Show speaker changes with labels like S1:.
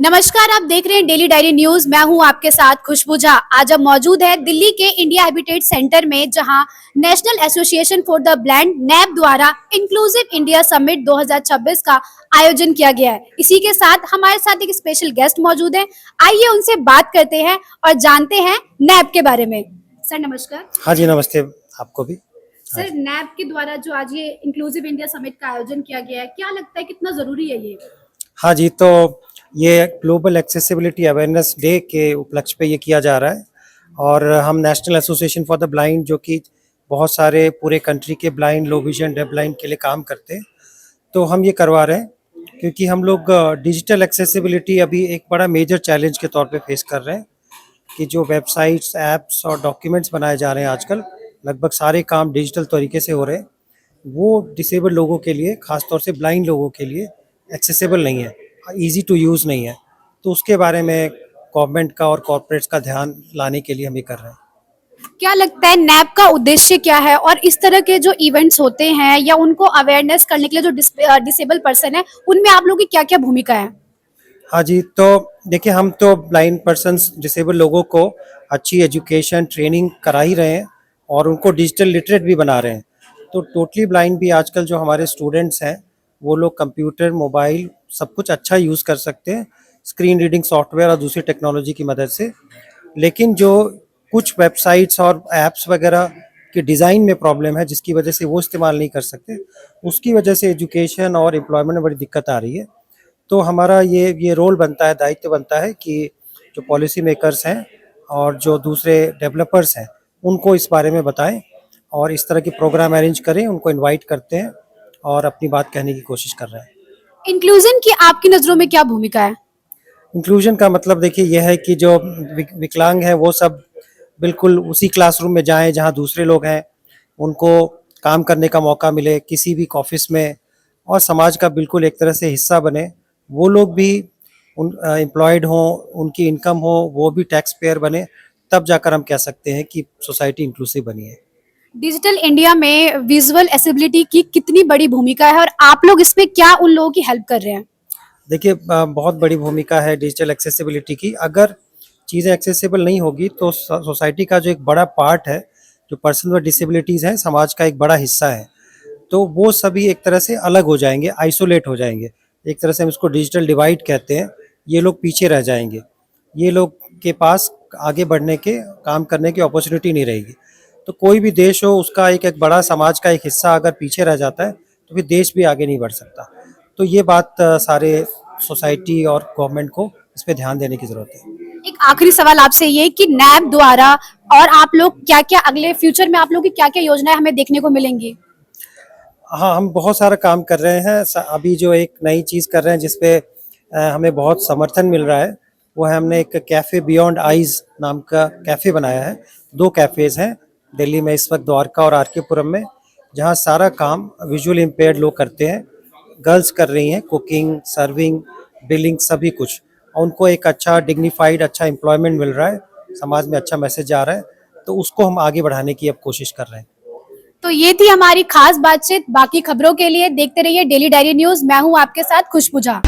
S1: नमस्कार, आप देख रहे हैं डेली डायरी न्यूज। मैं हूं आपके साथ खुशबू झा। आज हम मौजूद है दिल्ली के इंडिया हैबिटेट सेंटर में, जहां national association for the blind NAB द्वारा इंक्लूसिव इंडिया समिट 2026 का आयोजन किया गया है। इसी के साथ हमारे साथ एक स्पेशल गेस्ट मौजूद है। आइए उनसे बात करते हैं और जानते हैं नैब के बारे में। सर नमस्कार।
S2: हाँ जी, नमस्ते आपको भी। हाँ
S1: सर, नैब के द्वारा जो आज ये इंक्लूसिव इंडिया समिट का आयोजन किया गया है, क्या लगता है कितना जरूरी है ये?
S2: हाँ जी, तो ये ग्लोबल एक्सेसिबिलिटी अवेयरनेस डे के उपलक्ष्य पे ये किया जा रहा है और हम national association for the blind, जो कि बहुत सारे पूरे कंट्री के blind, low vision, deaf blind के लिए काम करते हैं, तो हम ये करवा रहे हैं क्योंकि हम लोग डिजिटल एक्सेसिबिलिटी अभी एक बड़ा मेजर चैलेंज के तौर पे फेस कर रहे हैं कि जो वेबसाइट्स, ऐप्स और डॉक्यूमेंट्स बनाए जा रहे हैं आजकल, लगभग सारे काम डिजिटल तरीके से हो रहे हैं, वो डिसेबल लोगों के लिए, खासतौर से ब्लाइंड लोगों के लिए एक्सेसिबल नहीं है, इजी टू यूज़ नहीं है। तो उसके बारे में गवर्नमेंट का और कॉर्पोरेट्स का ध्यान लाने के लिए हम ये कर रहे हैं।
S1: क्या लगता है नैब का उद्देश्य क्या है, और इस तरह के जो इवेंट्स होते हैं या उनको अवेयरनेस करने के लिए जो डिसेबल पर्सन है, उनमें आप लोगों की क्या क्या भूमिका है?
S2: हाँ जी, तो देखिए, हम तो ब्लाइंड पर्सन्स, डिसेबल लोगों को अच्छी एजुकेशन, ट्रेनिंग करा ही रहे हैं और उनको डिजिटल लिटरेट भी बना रहे हैं। तो टोटली ब्लाइंड भी आजकल जो हमारे स्टूडेंट्स हैं, वो लोग कंप्यूटर, मोबाइल सब कुछ अच्छा यूज़ कर सकते हैं, स्क्रीन रीडिंग सॉफ्टवेयर और दूसरी टेक्नोलॉजी की मदद से। लेकिन जो कुछ वेबसाइट्स और ऐप्स वगैरह के डिज़ाइन में प्रॉब्लम है, जिसकी वजह से वो इस्तेमाल नहीं कर सकते, उसकी वजह से एजुकेशन और एम्प्लॉयमेंट में बड़ी दिक्कत आ रही है। तो हमारा ये रोल बनता है, दायित्व बनता है कि जो पॉलिसी मेकर्स हैं और जो दूसरे डेवलपर्स हैं, उनको इस बारे में बताएं और इस तरह के प्रोग्राम अरेंज करें, उनको इनवाइट करते हैं और अपनी बात कहने की कोशिश कर रहे हैं।
S1: इंक्लूजन की आपकी नजरों में क्या भूमिका है?
S2: इंक्लूजन का मतलब देखिए यह है कि जो विकलांग हैं वो सब बिल्कुल उसी क्लासरूम में जाएं जहां दूसरे लोग हैं, उनको काम करने का मौका मिले किसी भी ऑफिस में, और समाज का बिल्कुल एक तरह से हिस्सा बने। वो लोग भी उन एम्प्लॉयड हों, उनकी इनकम हो, वो भी टैक्स पेयर बने, तब जाकर हम कह सकते हैं कि सोसाइटी इंक्लूसिव बनी है।
S1: डिजिटल इंडिया में विजुअल एसेबिलिटी की कितनी बड़ी भूमिका है, और आप लोग इसमें क्या उन लोगों की हेल्प कर रहे हैं?
S2: देखिए, बहुत बड़ी भूमिका है डिजिटल एक्सेसिबिलिटी की। अगर चीज़ें एक्सेसिबल नहीं होगी तो सोसाइटी का जो एक बड़ा पार्ट है, जो पर्सन विद डिसेबिलिटीज़ हैं, समाज का एक बड़ा हिस्सा है, तो वो सभी एक तरह से अलग हो जाएंगे, आइसोलेट हो जाएंगे। एक तरह से हम इसको डिजिटल डिवाइड कहते हैं। ये लोग पीछे रह जाएंगे, ये लोग के पास आगे बढ़ने के, काम करने की अपॉर्चुनिटी नहीं रहेगी। तो कोई भी देश हो, उसका एक बड़ा समाज का एक हिस्सा अगर पीछे रह जाता है तो फिर देश भी आगे नहीं बढ़ सकता। तो ये बात सारे सोसाइटी और गवर्नमेंट को इस पे ध्यान देने की ज़रूरत है।
S1: एक आखिरी सवाल आपसे ये कि नैब द्वारा और आप लोग क्या क्या अगले फ्यूचर में आप लोग की क्या क्या योजनाएं हमें देखने को मिलेंगी?
S2: हाँ, हम बहुत सारा काम कर रहे हैं। अभी जो एक नई चीज़ कर रहे हैं जिसपे हमें बहुत समर्थन मिल रहा है, वो है हमने एक कैफ़े बियॉन्ड आइज़ नाम का कैफ़े बनाया है। 2 कैफ़ेज़ हैं दिल्ली में इस वक्त, द्वारका और आर के पुरम में, जहाँ सारा काम विजुअली इम्पेयर्ड लोग करते हैं। गर्ल्स कर रही हैं कुकिंग, सर्विंग, बिलिंग, सभी कुछ, और उनको एक अच्छा डिग्निफाइड, अच्छा एम्प्लॉयमेंट मिल रहा है, समाज में अच्छा मैसेज जा रहा है, तो उसको हम आगे बढ़ाने की अब कोशिश कर रहे हैं।
S1: तो ये थी हमारी खास बातचीत। बाकी खबरों के लिए देखते रहिए डेली डायरी न्यूज। मैं हूँ आपके साथ खुशबू झा।